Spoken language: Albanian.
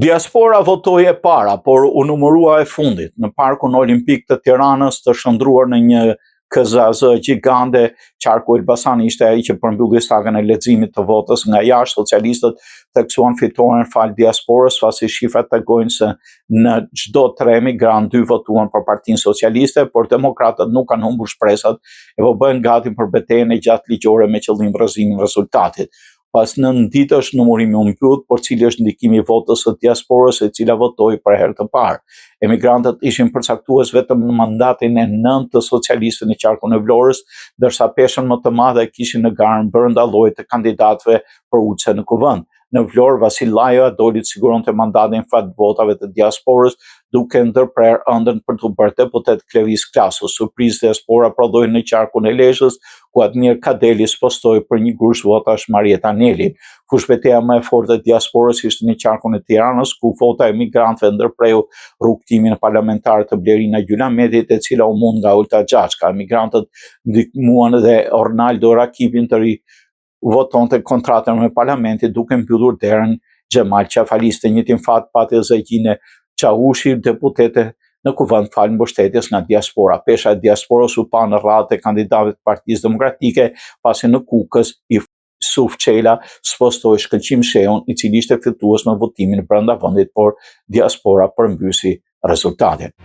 Diaspora votoi e para, por u numërua e fundit në Parkun Olimpik të Tiranës, të shndruar në një KZZ gjigande. Qarku Elbasani ishte ai që përmbylli sagën e leximit të votës nga jashtë. Socialistët theksuan fitoren fal diasporës, pasi shifrat tregojnë se në çdo 3 emigrant 2 votuan për Partinë Socialiste, por demokratët nuk kanë humbur shpresat e po bëhen gati për betejën e gjatë ligjore me qëllim rrëzimin e rezultatit. Pas 9 ditësh numërimi u mbyll, por cili është ndikimi i votës së diasporës e cila votoi për herë të parë. Emigrantët ishin përcaktues vetëm në mandatin e 9 të socialistëve në qarkun e Vlorës, ndërsa peshën më të madhe kishin në garën brenda llojit të kandidatëve për UC në kuvend. Në Vlorë, Vasil Laja doli të siguronte mandatin fat votave të diasporës, duke ndërprer ëndën për të bërë deputet Klevis Klasu. Surprizë diaspora prodhoi në qarkun e Lezhës, ku Admir Kadeli spostoi për një grush votash Marieta Neli. Fushbetejja më e fortë e diasporës ishte në qarkun e Tiranës, ku vota e migrantëve ndërpreu rrugtimin parlamentar të Blerina Gjylamedit, e cila u mund nga Ulta Xhaçka. Migrantët ndihmuan dhe Ornaldo Rakipin të votonte kontratën me parlamentin, duke mbyllur derën Xhemal Qafalis. Të njëjtin fat pati Zajgjine Çahushi, deputete në kuvend fal mbështetjes nga diaspora. Pesha e diasporës u pa në radhë e kandidatëve të Partisë Demokratike, pasi në Kukës Suf Çela spostoi Shkëlqim Sheun, i cili ishte fitues në votimin brenda vendit, por diaspora përmbysi rezultatin.